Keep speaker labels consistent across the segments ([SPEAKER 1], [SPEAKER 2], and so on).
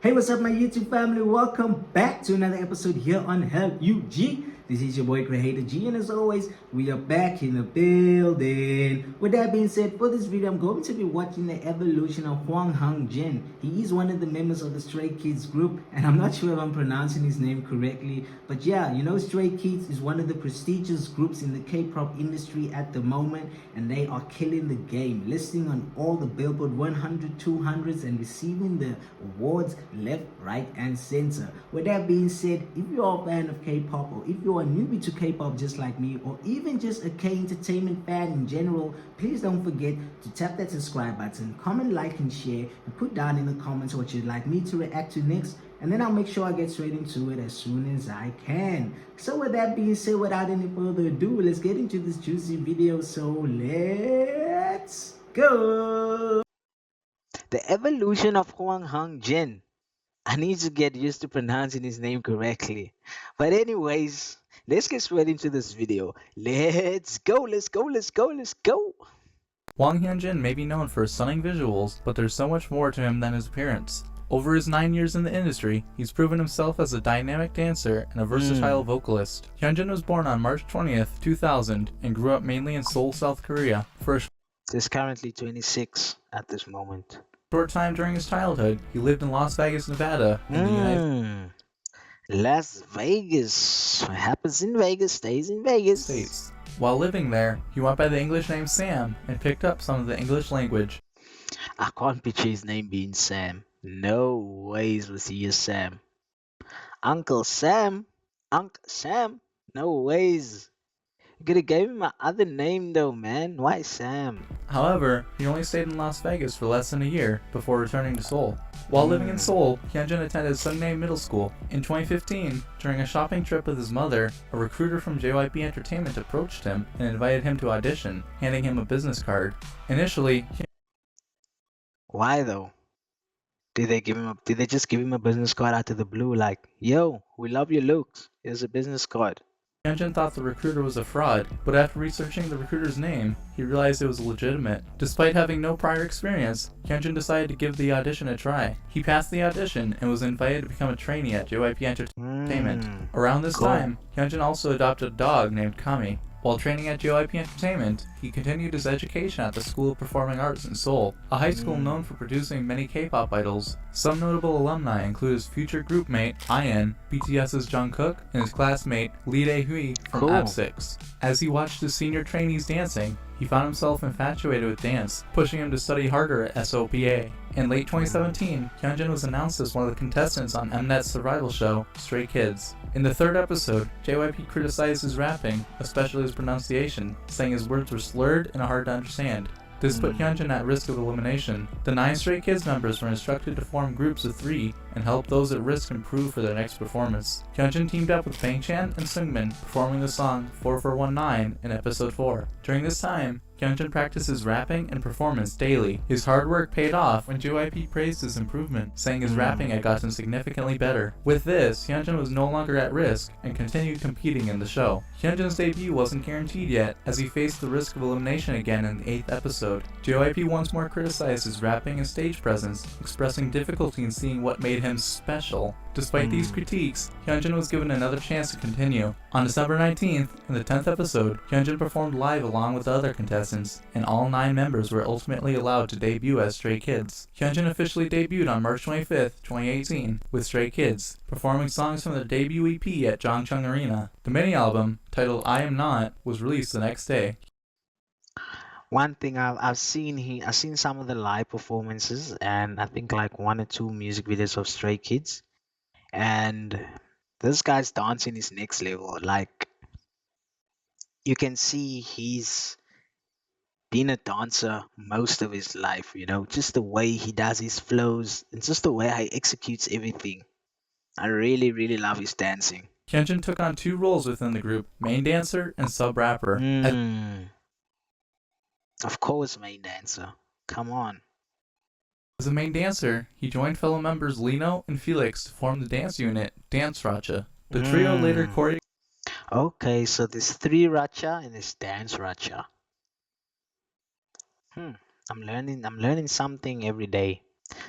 [SPEAKER 1] Hey, what's up, my YouTube family? Welcome back to another episode here on Hallyu G. This is your boy Creator G, and as always, we are back in the building. With that being said, for this video, I'm going to be watching the evolution of Hwang Hyunjin. He is one of the members of the Stray Kids group, and I'm not sure if I'm pronouncing his name correctly, but yeah, you know, Stray Kids is one of the prestigious groups in the K-pop industry at the moment, and they are killing the game, listing on all the Billboard 100, 200s, and receiving the awards left, right, and center. With that being said, if you're a fan of K-pop, or if you're a newbie to K-pop just like me, or even just a K-entertainment fan in general, please don't forget to tap that subscribe button, comment, like, and share, and put down in the comments what you'd like me to react to next, and then I'll make sure I get straight into it as soon as I can. So with that being said, without any further ado, let's get into this juicy video. So let's go. The evolution of Hwang Hyunjin. I need to get used to pronouncing his name correctly. But anyways, let's get straight into this video. Let's go, let's go, let's go, let's go.
[SPEAKER 2] Hwang Hyunjin may be known for his stunning visuals, but there's so much more to him than his appearance. Over his 9 years in the industry, he's proven himself as a dynamic dancer and a versatile vocalist. Hyunjin was born on March 20th, 2000, and grew up mainly in Seoul, South Korea. For a
[SPEAKER 1] He's currently 26 at this moment.
[SPEAKER 2] short time during his childhood, he lived in Las Vegas, Nevada, in the United
[SPEAKER 1] Las Vegas. What happens in Vegas stays in Vegas.
[SPEAKER 2] States. While living there, he went by the English name Sam and picked up some of the English language.
[SPEAKER 1] I can't picture his name being Sam. No ways was he a Sam. Uncle Sam? Uncle Sam? No ways. You could have gave him my other name though, man. Why Sam?
[SPEAKER 2] However, he only stayed in Las Vegas for less than a year before returning to Seoul. While living in Seoul, Hyunjin attended Sungnam Middle School. In 2015, during a shopping trip with his mother, a recruiter from JYP Entertainment approached him and invited him to audition, handing him a business card. Initially,
[SPEAKER 1] Why though? Did they just give him a business card out of the blue like, yo, we love your looks. Here's a business card.
[SPEAKER 2] Hyunjin thought the recruiter was a fraud, but after researching the recruiter's name, he realized it was legitimate. Despite having no prior experience, Hyunjin decided to give the audition a try. He passed the audition and was invited to become a trainee at JYP Entertainment. Around this time, Hyunjin also adopted a dog named Kami. While training at JYP Entertainment, he continued his education at the School of Performing Arts in Seoul, a high school known for producing many K-pop idols. Some notable alumni include his future group mate, IN, BTS's Jungkook, and his classmate, Lee Dae-hui from AB6. As he watched his senior trainees dancing, he found himself infatuated with dance, pushing him to study harder at SOPA. In late 2017, Hyunjin was announced as one of the contestants on Mnet's survival show, Stray Kids. In the third episode, JYP criticized his rapping, especially his pronunciation, saying his words were slurred and hard to understand. This put Hyunjin at risk of elimination. The 9 Stray Kids members were instructed to form groups of 3 and help those at risk improve for their next performance. Hyunjin teamed up with Bangchan and Seungmin, performing the song 4419 in episode 4. During this time, Hyunjin practices rapping and performance daily. His hard work paid off when JYP praised his improvement, saying his rapping had gotten significantly better. With this, Hyunjin was no longer at risk and continued competing in the show. Hyunjin's debut wasn't guaranteed yet, as he faced the risk of elimination again in the 8th episode. JYP once more criticized his rapping and stage presence, expressing difficulty in seeing what made him special. Despite these critiques, Hyunjin was given another chance to continue. On December 19th, in the 10th episode, Hyunjin performed live along with the other contestants, and all 9 members were ultimately allowed to debut as Stray Kids. Hyunjin officially debuted on March 25th, 2018, with Stray Kids, performing songs from their debut EP at Jongchung Arena. The mini-album, titled I Am Not, was released the next day.
[SPEAKER 1] One thing I've seen some of the live performances, and I think like 1 or 2 music videos of Stray Kids, and this guy's dancing is next level. Like, you can see he's been a dancer most of his life, you know, just the way he does his flows and just the way he executes everything. I really, really love his dancing.
[SPEAKER 2] Hyunjin took on 2 roles within the group, main dancer and sub-rapper.
[SPEAKER 1] Of course, main dancer. Come on.
[SPEAKER 2] As a main dancer, he joined fellow members Lino and Felix to form the dance unit, Dance Racha. The trio later choreographed.
[SPEAKER 1] Okay, so there's 3 Racha and there's Dance Racha. I'm learning something every day.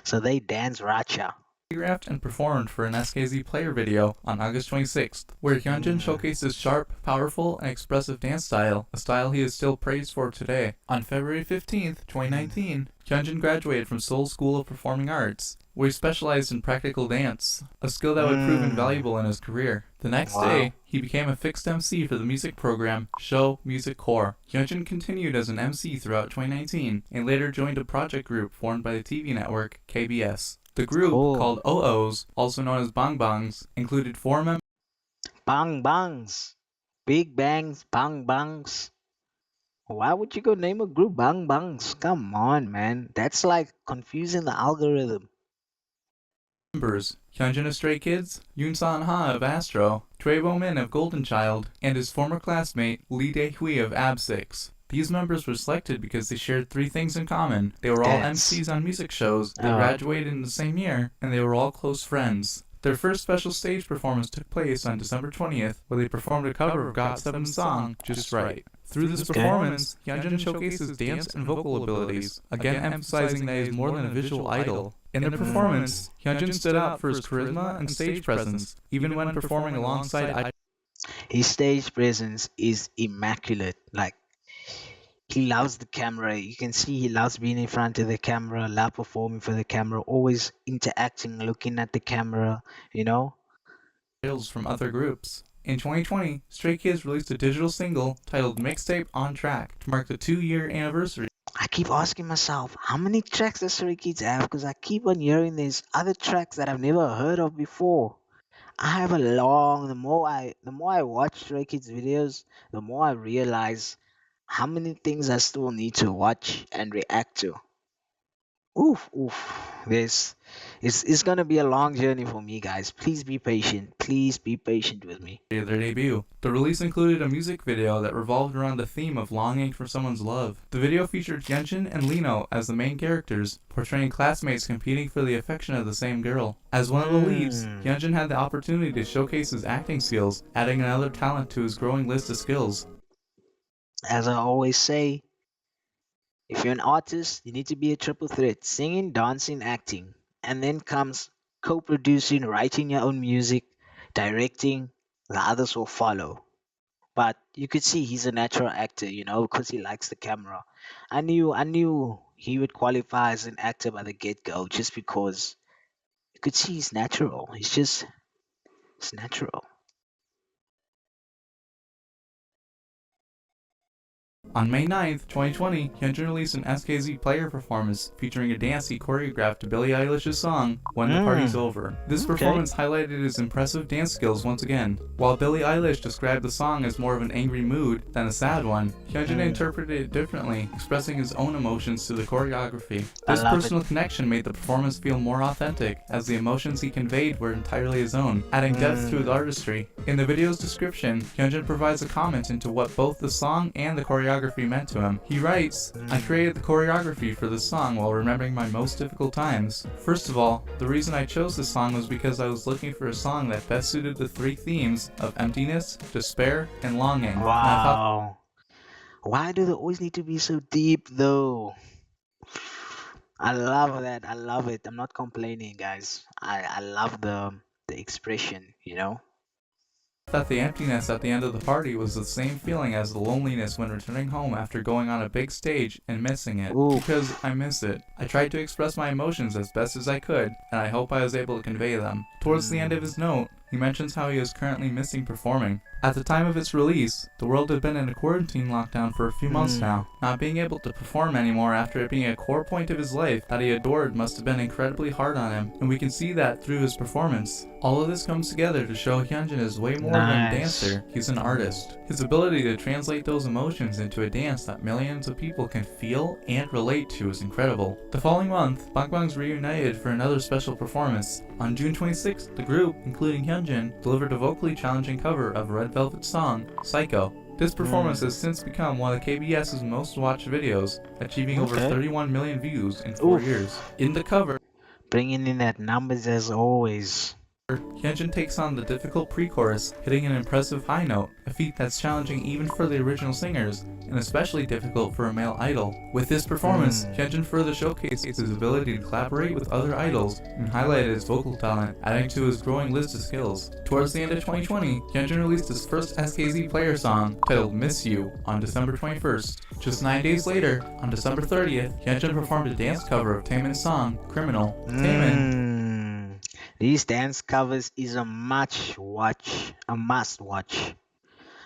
[SPEAKER 1] So they dance Racha.
[SPEAKER 2] choreographed and performed for an SKZ player video on August 26th, where Hyunjin showcased his sharp, powerful, and expressive dance style, a style he is still praised for today. On February 15th, 2019, Hyunjin graduated from Seoul School of Performing Arts, where he specialized in practical dance, a skill that would prove invaluable in his career. The next day, he became a fixed MC for the music program Show Music Core. Hyunjin continued as an MC throughout 2019, and later joined a project group formed by the TV network KBS. The group, called OOs, also known as Bang Bangs, included 4 members.
[SPEAKER 3] Bang bangs. Big bangs, bang bangs. Why would you go name a group bang bangs? Come on, man. That's like confusing the algorithm.
[SPEAKER 2] Hyunjin of Stray Kids, Yoon San-ha of Astro, Choi Bo-min of Golden Child, and his former classmate Lee Dae-hui of AB6. These members were selected because they shared 3 things in common. They were all MCs on music shows, they graduated in the same year, and they were all close friends. Their first special stage performance took place on December 20th, where they performed a cover of GOT7's song, Just Right. Through this performance, Hyunjin showcased his dance and vocal abilities, again emphasizing that he is more than a visual idol. In the performance, Hyunjin stood out for his charisma and stage presence, even when performing alongside
[SPEAKER 3] His stage presence is immaculate. Like, he loves the camera. You can see he loves being in front of the camera, love performing for the camera, always interacting, looking at the camera, you know?
[SPEAKER 2] idols from other groups. In 2020, Stray Kids released a digital single titled Mixtape On Track to mark the 2-year anniversary.
[SPEAKER 3] I keep asking myself, how many tracks does Stray Kids have? Because I keep on hearing there's other tracks that I've never heard of before. I have the more I watch Stray Kids videos, the more I realize how many things I still need to watch and react to. Oof, oof. It's gonna be a long journey for me, guys. Please be patient. Please be patient with me.
[SPEAKER 2] Their debut. The release included a music video that revolved around the theme of longing for someone's love. The video featured Hyunjin and Lino as the main characters, portraying classmates competing for the affection of the same girl. As one of the leads, Hyunjin had the opportunity to showcase his acting skills, adding another talent to his growing list of skills.
[SPEAKER 3] As I always say, if you're an artist, you need to be a triple threat: singing, dancing, acting. And then comes co-producing, writing your own music, directing. The others will follow. But you could see he's a natural actor, because he likes the camera. I knew he would qualify as an actor by the get-go, just because you could see he's natural. It's natural.
[SPEAKER 2] On May 9th, 2020, Hyunjin released an SKZ player performance featuring a dance he choreographed to Billie Eilish's song, When the Party's Over. This performance highlighted his impressive dance skills once again. While Billie Eilish described the song as more of an angry mood than a sad one, Hyunjin interpreted it differently, expressing his own emotions through the choreography. This personal connection made the performance feel more authentic, as the emotions he conveyed were entirely his own, adding depth to his artistry. In the video's description, Hyunjin provides a comment into what both the song and the choreography meant to him. He writes, "I created the choreography for this song while remembering my most difficult times. First of all, the reason I chose this song was because I was looking for a song that best suited the 3 themes of emptiness, despair, and longing."
[SPEAKER 3] Wow. Why do they always need to be so deep, though? I love that. I love it. I'm not complaining, guys. I love the expression.
[SPEAKER 2] That the emptiness at the end of the party was the same feeling as the loneliness when returning home after going on a big stage and missing it. Because I miss it. I tried to express my emotions as best as I could, and I hope I was able to convey them. Towards the end of his note, he mentions how he is currently missing performing. At the time of its release, the world had been in a quarantine lockdown for a few months now. Not being able to perform anymore after it being a core point of his life that he adored must have been incredibly hard on him, and we can see that through his performance. All of this comes together to show Hyunjin is way more than a dancer, he's an artist. His ability to translate those emotions into a dance that millions of people can feel and relate to is incredible. The following month, Bang Bangs reunited for another special performance. On June 26th, the group, including Hyunjin, delivered a vocally challenging cover of a Red Velvet song, Psycho. This performance has since become one of KBS's most watched videos, achieving over 31 million views in 4 years. In the cover,
[SPEAKER 3] Bringing in that numbers as always.
[SPEAKER 2] Hyunjin takes on the difficult pre-chorus, hitting an impressive high note, a feat that's challenging even for the original singers, and especially difficult for a male idol. With this performance, Hyunjin further showcased his ability to collaborate with other idols and highlighted his vocal talent, adding to his growing list of skills. Towards the end of 2020, Hyunjin released his first SKZ player song, titled Miss You, on December 21st. Just 9 days later, on December 30th, Hyunjin performed a dance cover of Taemin's song, Criminal. Taemin.
[SPEAKER 3] These dance covers is a must watch.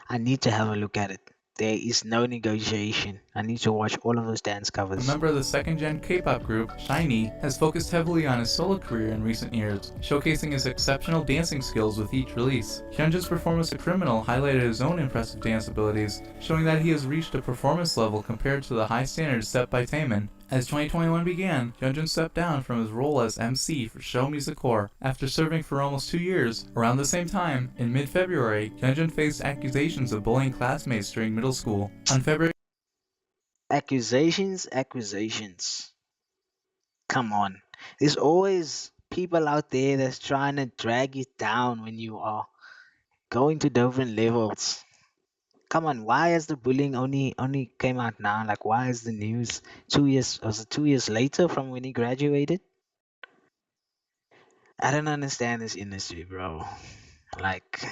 [SPEAKER 3] I need to have a look at it. There is no negotiation. I need to watch all of those dance
[SPEAKER 2] A
[SPEAKER 3] covers.
[SPEAKER 2] member of the second-gen K-pop group, SHINee, has focused heavily on his solo career in recent years, showcasing his exceptional dancing skills with each release. Hyunjin's performance of Criminal highlighted his own impressive dance abilities, showing that he has reached a performance level compared to the high standards set by Taemin. As 2021 began, Hyunjin stepped down from his role as MC for Show Music Corps after serving for almost 2 years. Around the same time, in mid-February, Hyunjin faced accusations of bullying classmates during middle school. On February
[SPEAKER 3] Accusations. Come on. There's always people out there that's trying to drag you down when you are going to different levels. Come on, why has the bullying only came out now? Like, why is the news 2 years? Was it 2 years later from when he graduated? I don't understand this industry, bro. Like,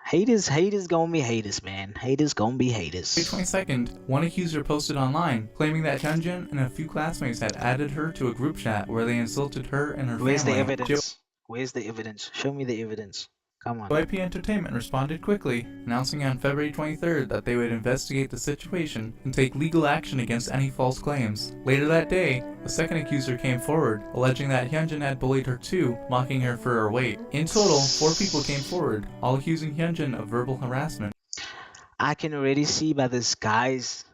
[SPEAKER 3] haters gonna be haters, man. Haters gonna be haters.
[SPEAKER 2] 22nd, one accuser posted online, claiming that Hyunjin and a few classmates had added her to a group chat where they insulted her and her
[SPEAKER 3] Where's the
[SPEAKER 2] family.
[SPEAKER 3] evidence? Where's the evidence? Show me the evidence. Come on.
[SPEAKER 2] JYP Entertainment responded quickly, announcing on February 23rd that they would investigate the situation and take legal action against any false claims. Later that day, a second accuser came forward, alleging that Hyunjin had bullied her too, mocking her for her weight. In total, 4 people came forward, all accusing Hyunjin of verbal harassment.
[SPEAKER 3] I can already see by this guy's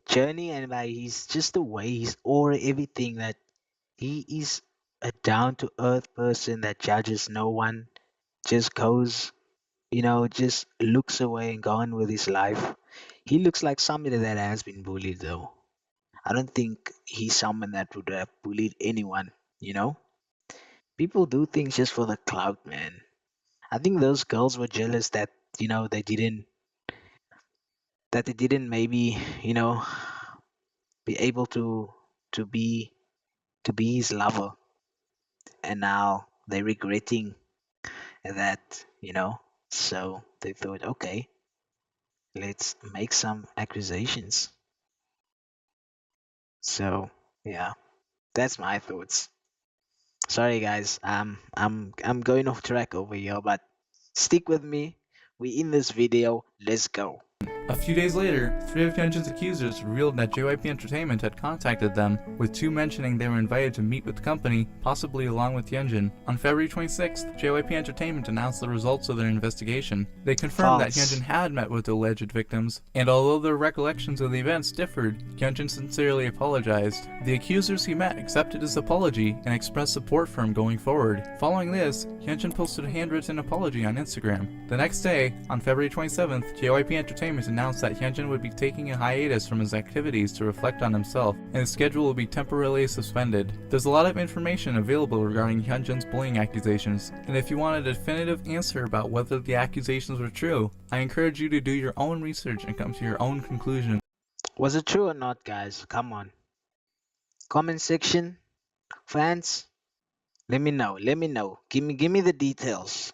[SPEAKER 3] journey and by his just the way his aura, everything, that he is a down-to-earth person that judges no one, just goes, just looks away and go on with his life. He looks like somebody that has been bullied, though. I don't think he's someone that would have bullied anyone, People do things just for the clout, man. I think those girls were jealous that, they didn't maybe, be able to be his lover. And now they're regretting that, so they thought, okay, let's make some accusations. So yeah, that's my thoughts. Sorry guys, I'm going off track over here, but stick with me. We in this video. Let's go.
[SPEAKER 2] A few days later, 3 of Hyunjin's accusers revealed that JYP Entertainment had contacted them, with 2 mentioning they were invited to meet with the company, possibly along with Hyunjin. On February 26th, JYP Entertainment announced the results of their investigation. They confirmed that Hyunjin had met with the alleged victims, and although their recollections of the events differed, Hyunjin sincerely apologized. The accusers he met accepted his apology and expressed support for him going forward. Following this, Hyunjin posted a handwritten apology on Instagram. The next day, on February 27th, JYP Entertainment announced that Hyunjin would be taking a hiatus from his activities to reflect on himself, and his schedule will be temporarily suspended. There's a lot of information available regarding Hyunjin's bullying accusations, and if you want a definitive answer about whether the accusations were true, I encourage you to do your own research and come to your own conclusion.
[SPEAKER 3] Was it true or not, guys? Come on. Comment section, fans. Let me know. Give me the details.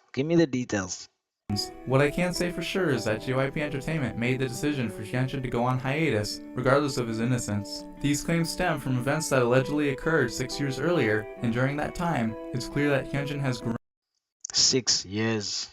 [SPEAKER 2] What I can say for sure is that JYP Entertainment made the decision for Hyunjin to go on hiatus, regardless of his innocence. These claims stem from events that allegedly occurred 6 years earlier, and during that time, it's clear that Hyunjin has grown
[SPEAKER 3] 6 years.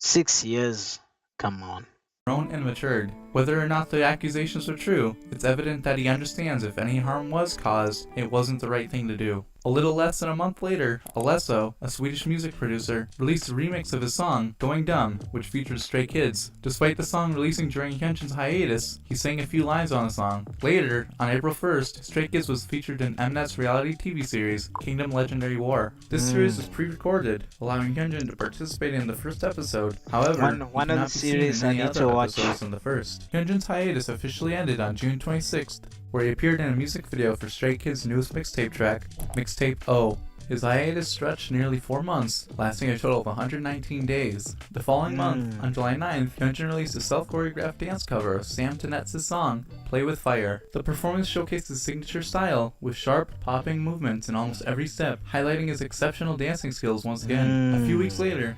[SPEAKER 3] 6 years. Come on.
[SPEAKER 2] and matured. Whether or not the accusations are true, it's evident that he understands if any harm was caused, it wasn't the right thing to do. A little less than a month later, Alesso, a Swedish music producer, released a remix of his song, Going Dumb, which features Stray Kids. Despite the song releasing during Hyunjin's hiatus, he sang a few lines on the song. Later, on April 1st, Stray Kids was featured in Mnet's reality TV series, Kingdom Legendary War. This series was pre-recorded, allowing Hyunjin to participate in the first episode. However,
[SPEAKER 3] one of the series I need to watch
[SPEAKER 2] in the first. Hyunjin's hiatus officially ended on June 26th, where he appeared in a music video for Stray Kids' newest mixtape track, Mixtape O. His hiatus stretched nearly 4 months, lasting a total of 119 days. The following month, on July 9th, Hyunjin released a self-choreographed dance cover of Sam Tinetz's song, Play With Fire. The performance showcased his signature style, with sharp, popping movements in almost every step, highlighting his exceptional dancing skills once again. A few weeks later,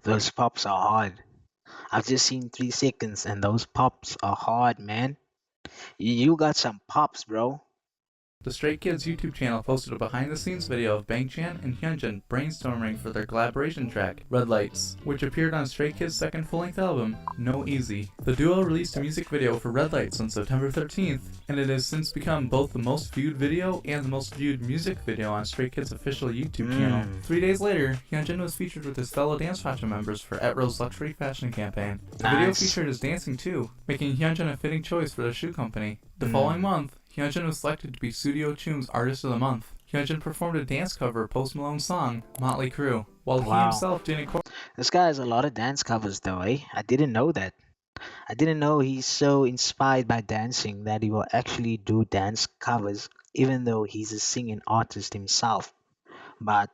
[SPEAKER 3] Those pops are hard. I've just seen 3 seconds and those pops are hard, man. You got some pops, bro.
[SPEAKER 2] the Stray Kids YouTube channel posted a behind-the-scenes video of Bangchan and Hyunjin brainstorming for their collaboration track, Red Lights, which appeared on Stray Kids' second full-length album, No Easy. The duo released a music video for Red Lights on September 13th, and it has since become both the most viewed video and the most viewed music video on Stray Kids' official YouTube channel. 3 days later, Hyunjin was featured with his fellow Dance Facha members for Etro's luxury fashion campaign. The video
[SPEAKER 3] Nice.
[SPEAKER 2] featured his dancing too, making Hyunjin a fitting choice for their shoe company. The following month, Hyunjin was selected to be Studio Chum's Artist of the Month. Hyunjin performed a dance cover of Post Malone's song, Motley Crue, while he
[SPEAKER 3] Wow.
[SPEAKER 2] himself didn't
[SPEAKER 3] This guy has a lot of dance covers though, eh? I didn't know that. I didn't know he's so inspired by dancing that he will actually do dance covers, even though he's a singing artist himself. But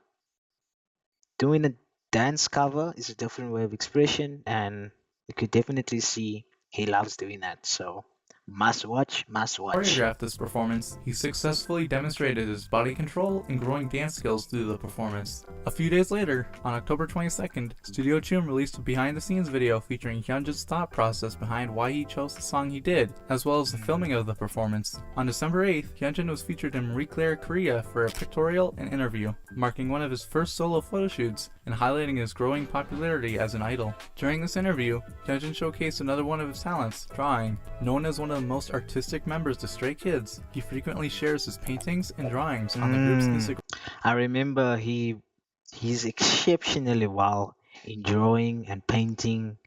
[SPEAKER 3] doing a dance cover is a different way of expression, and you could definitely see he loves doing that. So must watch, must watch.
[SPEAKER 2] choreographed this performance, he successfully demonstrated his body control and growing dance skills through the performance. A few days later, on October 22nd, Studio Chum released a behind-the-scenes video featuring Hyunjin's thought process behind why he chose the song he did, as well as the filming of the performance. On December 8th, Hyunjin was featured in Marie Claire, Korea for a pictorial and interview, marking one of his first solo photo shoots and highlighting his growing popularity as an idol. During this interview, Hyunjin showcased another one of his talents, drawing. Known as one of the most artistic members of Stray Kids, he frequently shares his paintings and drawings on the group's Instagram.
[SPEAKER 3] I remember he's exceptionally well in drawing and painting,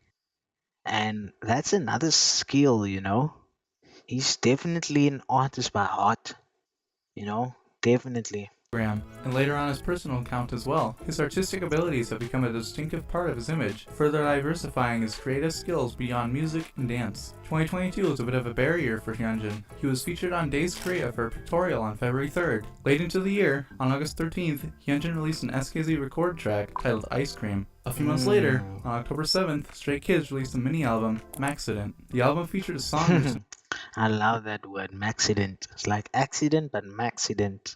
[SPEAKER 3] and that's another skill, you know. He's definitely an artist by heart, you know, definitely.
[SPEAKER 2] And later on his personal account as well. His artistic abilities have become a distinctive part of his image, further diversifying his creative skills beyond music and dance. 2022 was a bit of a barrier for Hyunjin. He was featured on Days Korea for a pictorial on February 3rd. Late into the year, on August 13th, Hyunjin released an SKZ record track titled Ice Cream. A few months later, on October 7th, Stray Kids released a mini-album, Maxident. The album featured a song
[SPEAKER 3] I love that word, maxident. It's like accident, but maxident.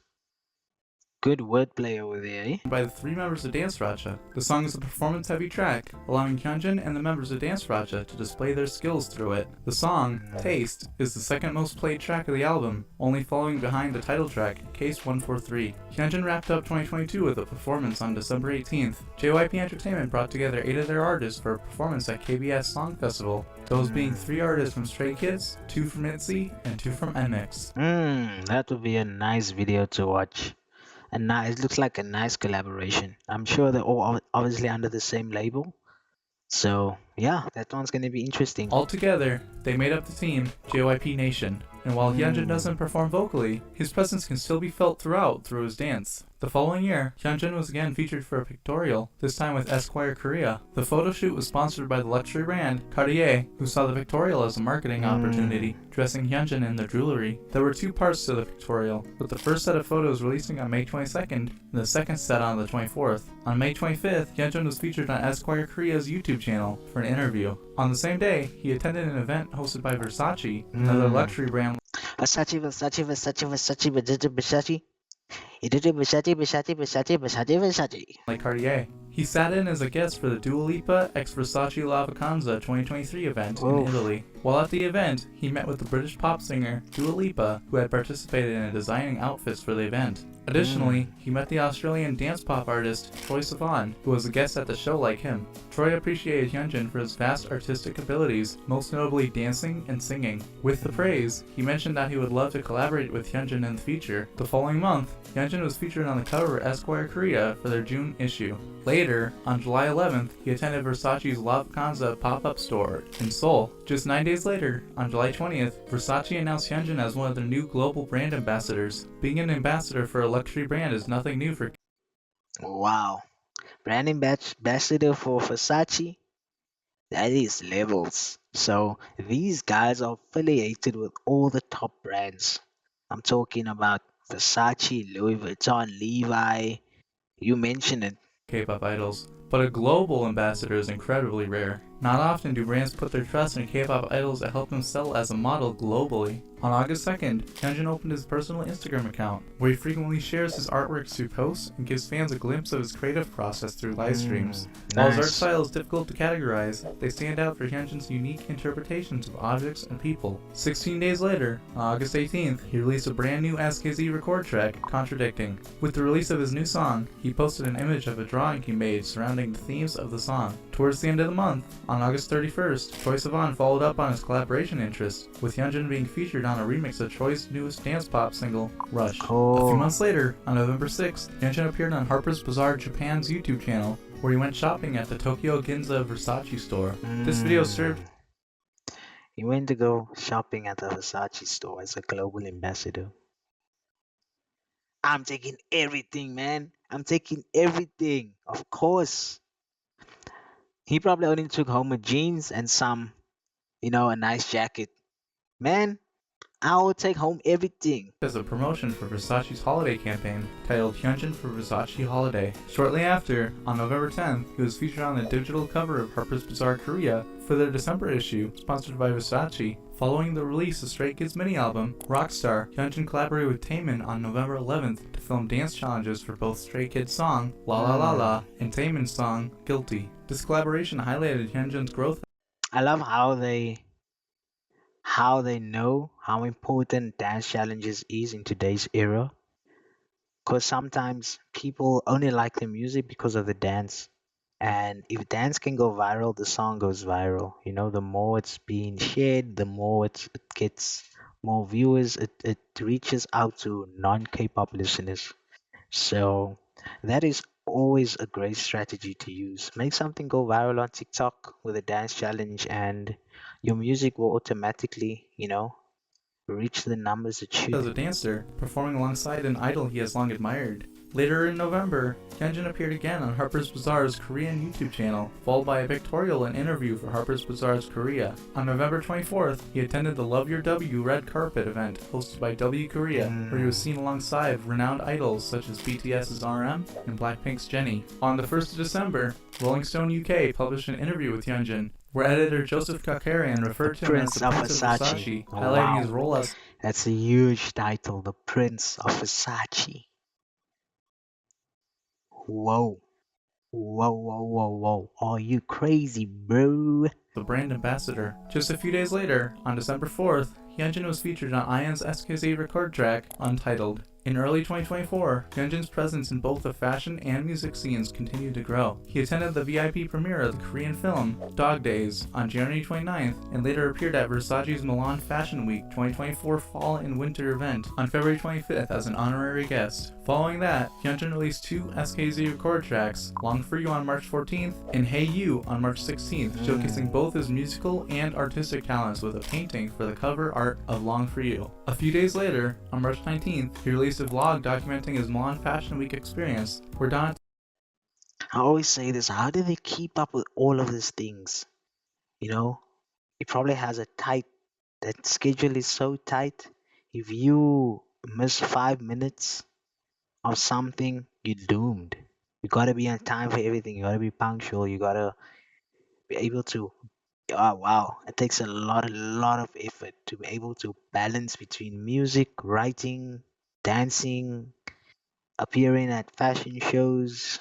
[SPEAKER 3] Good wordplay over there, eh?
[SPEAKER 2] by the 3 members of Dance Facha. The song is a performance-heavy track, allowing Hyunjin and the members of Dance Facha to display their skills through it. The song, Taste, is the second most played track of the album, only following behind the title track, Case 143. Hyunjin wrapped up 2022 with a performance on December 18th. JYP Entertainment brought together 8 of their artists for a performance at KBS Song Festival, those being 3 artists from Stray Kids, 2 from ITZY, and 2 from NMIX.
[SPEAKER 3] That would be a nice video to watch. And it looks like a nice collaboration. I'm sure they're all obviously under the same label. So yeah, that one's gonna be interesting.
[SPEAKER 2] Altogether, they made up the team, JYP Nation, and while Hyunjin doesn't perform vocally, his presence can still be felt through his dance. The following year, Hyunjin was again featured for a pictorial, this time with Esquire Korea. The photo shoot was sponsored by the luxury brand Cartier, who saw the pictorial as a marketing opportunity, dressing Hyunjin in their jewelry. There were 2 parts to the pictorial, with the first set of photos releasing on May 22nd and the second set on the 24th. On May 25th, Hyunjin was featured on Esquire Korea's YouTube channel for an interview. On the same day, he attended an event hosted by Versace, another luxury brand.
[SPEAKER 3] Versace. Versace.
[SPEAKER 2] Like Cartier. He sat in as a guest for the Dua Lipa x Versace La Vacanza 2023 event in Italy. While at the event, he met with the British pop singer Dua Lipa, who had participated in designing outfits for the event. Additionally, he met the Australian dance pop artist Troye Sivan, who was a guest at the show like him. Troye appreciated Hyunjin for his vast artistic abilities, most notably dancing and singing. With the praise, he mentioned that he would love to collaborate with Hyunjin in the future. The following month, Hyunjin was featured on the cover of Esquire Korea for their June issue. Later, on July 11th, he attended Versace's La Vacanza pop-up store in Seoul. Just 9 days later, on July 20th, Versace announced Hyunjin as one of their new global brand ambassadors. Being an ambassador for a luxury brand is nothing new for
[SPEAKER 3] Wow. Brand ambassador for Versace? That is levels. So these guys are affiliated with all the top brands. I'm talking about Versace, Louis Vuitton, Levi, You mentioned it.
[SPEAKER 2] K-pop idols, but a global ambassador is incredibly rare. Not often do brands put their trust in K-pop idols to help them sell as a model globally. On August 2nd, Hyunjin opened his personal Instagram account, where he frequently shares his artworks through posts and gives fans a glimpse of his creative process through live streams. While his art
[SPEAKER 3] Nice.
[SPEAKER 2] style is difficult to categorize, they stand out for Hyunjin's unique interpretations of objects and people. 16 days later, on August 18th, he released a brand new SKZ record track, Contradicting. With the release of his new song, he posted an image of a drawing he made surrounding the themes of the song. Towards the end of the month, on August 31st, Choi Sivan followed up on his collaboration interest, with Hyunjin being featured on a remix of Choi's newest dance pop single, Rush. A few months later, on November 6th, Hyunjin appeared on Harper's Bazaar Japan's YouTube channel, where he went shopping at the Tokyo Ginza Versace store. This video served
[SPEAKER 3] He went to go shopping at the Versace store as a global ambassador. I'm taking everything, man. I'm taking everything. Of course. He probably only took home a jeans and a nice jacket. Man, I will take home everything.
[SPEAKER 2] as a promotion for Versace's holiday campaign titled Hyunjin for Versace Holiday. Shortly after, on November 10th, he was featured on the digital cover of Harper's Bazaar Korea for their December issue, sponsored by Versace. Following the release of Stray Kids' mini-album, Rockstar, Hyunjin collaborated with Taemin on November 11th to film dance challenges for both Stray Kids' song, La La La La, and Taemin's song, Guilty. This collaboration highlighted Hyunjin's growth
[SPEAKER 3] I love how they know how important dance challenges is in today's era. Because sometimes people only like the music because of the dance. And if dance can go viral, the song goes viral. The more it's being shared, the more it gets more viewers. It reaches out to non-K-pop listeners. So that is always a great strategy to use. Make something go viral on TikTok with a dance challenge, and your music will automatically, reach the numbers it should.
[SPEAKER 2] as a dancer, performing alongside an idol he has long admired. Later in November, Hyunjin appeared again on Harper's Bazaar's Korean YouTube channel, followed by a pictorial and interview for Harper's Bazaar's Korea. On November 24th, he attended the Love Your W red carpet event hosted by W Korea, where he was seen alongside renowned idols such as BTS's RM and Blackpink's Jennie. On the 1st of December, Rolling Stone UK published an interview with Hyunjin, where editor Joseph Kakarian referred to him as
[SPEAKER 3] Prince
[SPEAKER 2] the
[SPEAKER 3] of
[SPEAKER 2] Prince of
[SPEAKER 3] Versace.
[SPEAKER 2] Versace,
[SPEAKER 3] Oh,
[SPEAKER 2] highlighting
[SPEAKER 3] wow.
[SPEAKER 2] his role as
[SPEAKER 3] That's a huge title, the Prince of Versace. Whoa. Whoa, whoa, whoa, whoa. Are you crazy, bro?
[SPEAKER 2] the brand ambassador. Just a few days later, on December 4th, Hyunjin was featured on ION's SKZ record track, Untitled. In early 2024, Hyunjin's presence in both the fashion and music scenes continued to grow. He attended the VIP premiere of the Korean film, Dog Days, on January 29th, and later appeared at Versace's Milan Fashion Week 2024 Fall and Winter event on February 25th as an honorary guest. Following that, Hyunjin released two SKZ record tracks, Long For You on March 14th and Hey You on March 16th, showcasing both his musical and artistic talents with a painting for the cover art of Long For You. A few days later, on March 19th, he released a vlog documenting his Milan Fashion Week experience, where Don
[SPEAKER 3] I always say this, how do they keep up with all of these things? It probably has that schedule is so tight. If you miss 5 minutes of something, you're doomed. You gotta be on time for everything. You gotta be punctual. You gotta be able to. Oh wow, it takes a lot of effort to be able to balance between music, writing, dancing, appearing at fashion shows.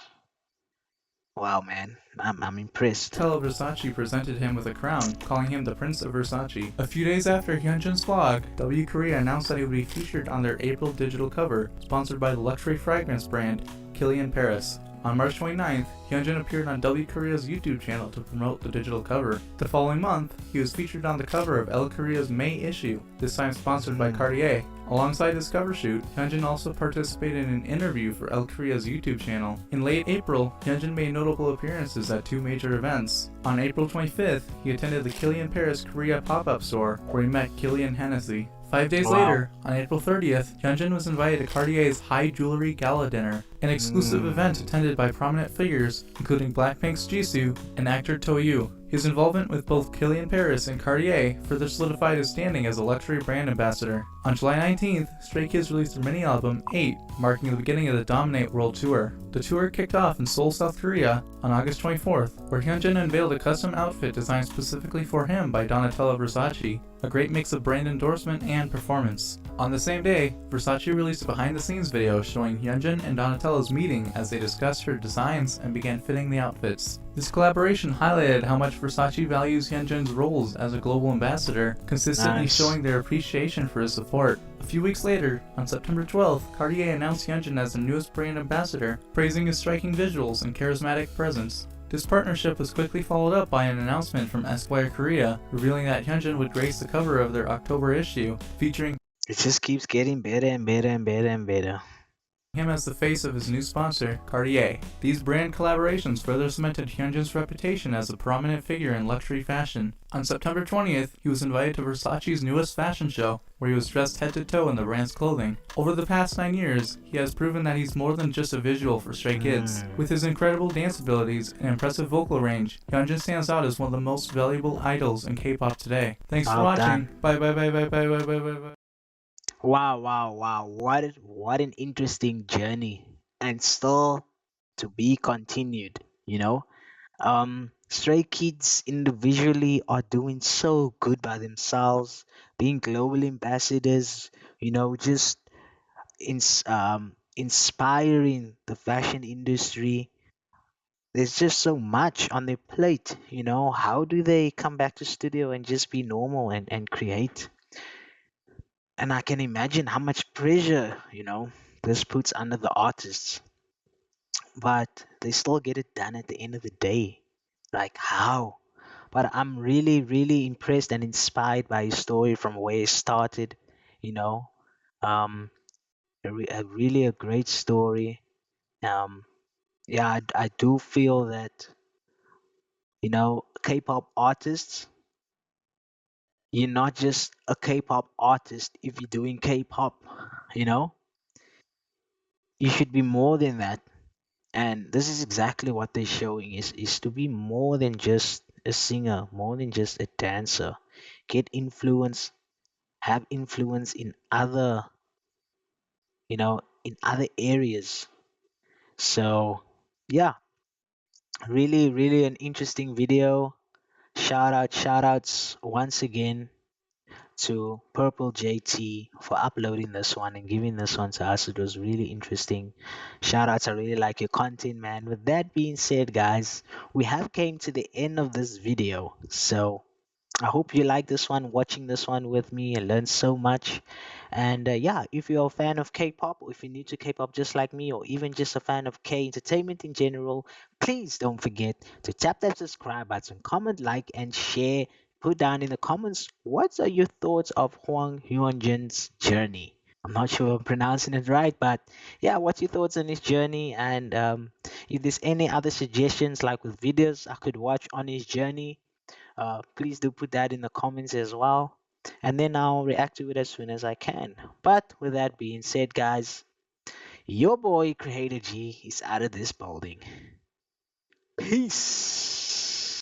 [SPEAKER 3] Wow, man, I'm impressed.
[SPEAKER 2] Tell Versace presented him with a crown, calling him the Prince of Versace. A few days after Hyunjin's vlog, W Korea announced that he would be featured on their April digital cover, sponsored by the luxury fragrance brand Kilian Paris. On March 29th, Hyunjin appeared on W Korea's YouTube channel to promote the digital cover. The following month, he was featured on the cover of Elle Korea's May issue, this time sponsored by Cartier. Alongside his cover shoot, Hyunjin also participated in an interview for Elle Korea's YouTube channel. In late April, Hyunjin made notable appearances at two major events. On April 25th, he attended the Kilian Paris Korea pop-up store, where he met Kilian Hennessy. 5 days later, on April 30th, Hyunjin was invited to Cartier's high jewelry gala dinner an exclusive event attended by prominent figures, including Blackpink's Jisoo and actor Toyu. His involvement with both Kilian Paris and Cartier further solidified his standing as a luxury brand ambassador. On July 19th, Stray Kids released their mini-album 8, marking the beginning of the Dominate World Tour. The tour kicked off in Seoul, South Korea on August 24th, where Hyunjin unveiled a custom outfit designed specifically for him by Donatella Versace, a great mix of brand endorsement and performance. On the same day, Versace released a behind-the-scenes video showing Hyunjin and Donatella's meeting as they discussed her designs and began fitting the outfits. This collaboration highlighted how much Versace values Hyunjin's roles as a global ambassador, consistently showing their appreciation for his support. A few weeks later, on September 12th, Cartier announced Hyunjin as the newest brand ambassador, praising his striking visuals and charismatic presence. This partnership was quickly followed up by an announcement from Esquire Korea, revealing that Hyunjin would grace the cover of their October issue, featuring
[SPEAKER 3] It just keeps getting better and better and better and better.
[SPEAKER 2] him as the face of his new sponsor, Cartier. These brand collaborations further cemented Hyunjin's reputation as a prominent figure in luxury fashion. On September 20th, he was invited to Versace's newest fashion show, where he was dressed head to toe in the brand's clothing. Over the past 9 years, he has proven that he's more than just a visual for Stray Kids. With his incredible dance abilities and impressive vocal range, Hyunjin stands out as one of the most valuable idols in K-pop today. Thanks for watching. Bye bye bye bye bye bye bye bye bye.
[SPEAKER 3] Wow, wow, wow. What an interesting journey. And still to be continued, you know? Stray Kids individually are doing so good by themselves, being global ambassadors, just inspiring the fashion industry. There's just so much on their plate, How do they come back to studio and just be normal and create? And I can imagine how much pressure, this puts under the artists, but they still get it done at the end of the day. Like, how? But I'm really, really impressed and inspired by his story from where he started, you know. Um, really a great story. Um, yeah, I do feel that, K-pop artists, you're not just a K-pop artist if you're doing K-pop, you know. You should be more than that. And this is exactly what they're showing is to be more than just a singer, more than just a dancer. Get influence, have influence in other, in other areas. So yeah, really, really an interesting video. Shout outs once again to Purple JT for uploading this one and giving this one to us. It was really interesting. Shout outs, I really like your content, man. With that being said, guys, we have came to the end of this video. So I hope you like this one, watching this one with me and learn so much. And yeah, if you're a fan of K-pop, or if you're new to K-pop just like me, or even just a fan of K entertainment in general, please don't forget to tap that subscribe button, comment, like, and share. Put down in the comments what are your thoughts of Hwang Hyunjin's journey. I'm not sure I'm pronouncing it right, but yeah, what's your thoughts on his journey? And if there's any other suggestions, like with videos I could watch on his journey, please do put that in the comments as well, and then I'll react to it as soon as I can. But with that being said, guys, your boy Creator G is out of this building. Peace.